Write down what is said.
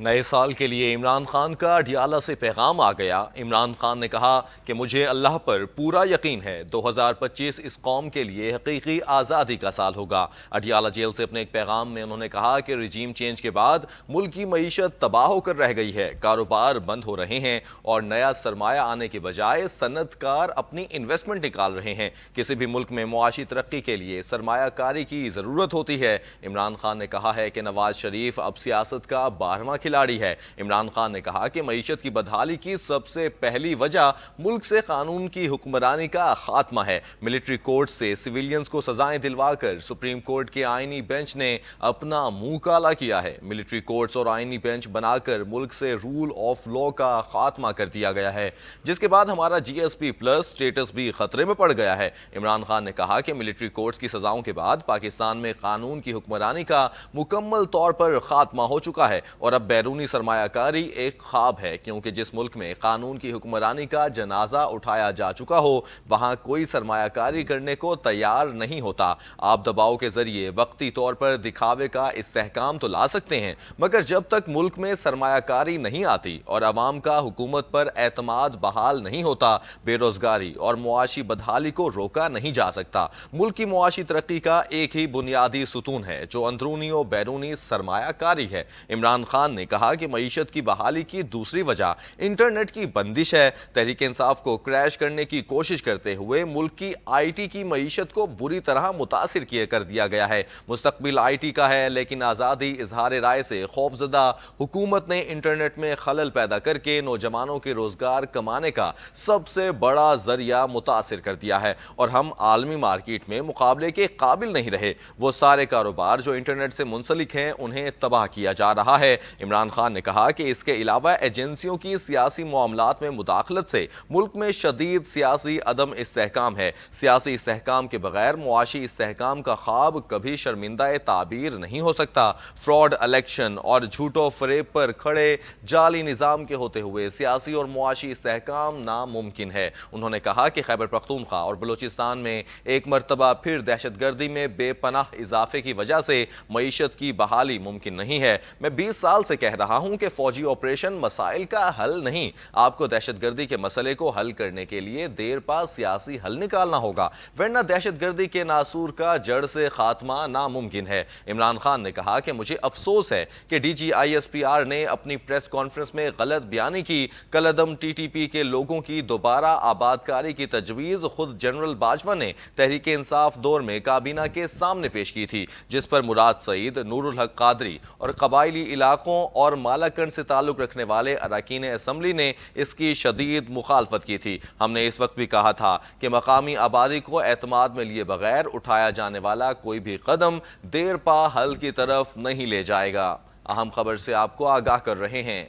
نئے سال کے لیے عمران خان کا اڈیالہ سے پیغام آ گیا۔ عمران خان نے کہا کہ مجھے اللہ پر پورا یقین ہے 2025 اس قوم کے لیے حقیقی آزادی کا سال ہوگا۔ اڈیالہ جیل سے اپنے ایک پیغام میں انہوں نے کہا کہ رجیم چینج کے بعد ملک کی معیشت تباہ ہو کر رہ گئی ہے، کاروبار بند ہو رہے ہیں اور نیا سرمایہ آنے کے بجائے صنعت کار اپنی انویسٹمنٹ نکال رہے ہیں۔ کسی بھی ملک میں معاشی ترقی کے لیے سرمایہ کاری کی ضرورت ہوتی ہے۔ عمران خان نے کہا ہے کہ نواز شریف اب سیاست کا 12واں کھلاڑی ہے۔ عمران خان نے کہا کہ معیشت کی بدحالی کی سب سے پہلی وجہ ملک سے قانون کی حکمرانی کا خاتمہ ہے۔ ملٹری کورٹ سے سویلینز کو سزائیں دلوا کر سپریم کورٹ کے آئینی بینچ نے اپنا منہ کالا کیا ہے۔ ملٹری کورٹس اور آئینی بینچ بنا کر ملک سے رول آف لا کا خاتمہ کر دیا گیا ہے، جس کے بعد ہمارا جی ایس پی پلس سٹیٹس بھی خطرے میں پڑ گیا ہے۔ عمران خان نے کہا کہ ملٹری کورٹس کی سزاؤں کے بعد پاکستان میں قانون کی حکمرانی کا مکمل طور پر خاتمہ ہو چکا ہے اور اب بیرونی سرمایہ کاری ایک خواب ہے، کیونکہ جس ملک میں قانون کی حکمرانی کا جنازہ اٹھایا جا چکا ہو وہاں کوئی سرمایہ کاری کرنے کو تیار نہیں ہوتا۔ آپ دباؤ کے ذریعے وقتی طور پر دکھاوے کا استحکام تو لا سکتے ہیں، مگر جب تک ملک میں سرمایہ کاری نہیں آتی اور عوام کا حکومت پر اعتماد بحال نہیں ہوتا، بے روزگاری اور معاشی بدحالی کو روکا نہیں جا سکتا۔ ملک کی معاشی ترقی کا ایک ہی بنیادی ستون ہے جو اندرونی و بیرونی سرمایہ کاری ہے۔ عمران خان نے کہا کہ معیشت کی بحالی کی دوسری وجہ انٹرنیٹ کی بندش ہے۔ تحریک انصاف کو کریش کرنے کی کوشش کرتے ہوئے ملک کی آئی ٹی کی معیشت کو بری طرح متاثر کر دیا گیا ہے۔ مستقبل آئی ٹی کا ہے، لیکن آزادی اظہار رائے سے خوفزدہ حکومت نے انٹرنیٹ میں خلل پیدا کر کے نوجوانوں کے روزگار کمانے کا سب سے بڑا ذریعہ متاثر کر دیا ہے اور ہم عالمی مارکیٹ میں مقابلے کے قابل نہیں رہے۔ وہ سارے کاروبار جو انٹرنیٹ سے منسلک ہیں انہیں تباہ کیا جا رہا ہے۔ عمران خان نے کہا کہ اس کے علاوہ ایجنسیوں کی سیاسی معاملات میں مداخلت سے ملک میں شدید سیاسی عدم استحکام ہے۔ سیاسی استحکام کے بغیر معاشی استحکام کا خواب کبھی شرمندہ تعبیر نہیں ہو سکتا۔ فراڈ الیکشن اور جھوٹ و فریب پر کھڑے جعلی نظام کے ہوتے ہوئے سیاسی اور معاشی استحکام ناممکن ہے۔ انہوں نے کہا کہ خیبر پختونخوا اور بلوچستان میں ایک مرتبہ پھر دہشت گردی میں بے پناہ اضافے کی وجہ سے معیشت کی بحالی ممکن نہیں ہے۔ میں 20 سال سے کہہ رہا ہوں کہ فوجی آپریشن مسائل کا حل نہیں، آپ کو دہشت گردی کے مسئلے کو حل کرنے کے لیے دیر پا سیاسی حل نکالنا ہوگا، ورنہ دہشت گردی کے ناسور کا جڑ سے خاتمہ ناممکن ہے۔ عمران خان نے کہا کہ مجھے افسوس ہے کہ D G I S P R نے اپنی پریس کانفرنس میں غلط بیانی کی۔ کالعدم ٹی ٹی پی کے لوگوں کی دوبارہ آبادکاری کی تجویز خود جنرل باجوہ نے تحریک انصاف دور میں کابینہ کے سامنے پیش کی تھی، جس پر مراد سعید، نور الحق قادری اور قبائلی علاقوں اور مالاکنڈ سے تعلق رکھنے والے اراکین اسمبلی نے اس کی شدید مخالفت کی تھی۔ ہم نے اس وقت بھی کہا تھا کہ مقامی آبادی کو اعتماد میں لیے بغیر اٹھایا جانے والا کوئی بھی قدم دیر پا حل کی طرف نہیں لے جائے گا۔ اہم خبر سے آپ کو آگاہ کر رہے ہیں۔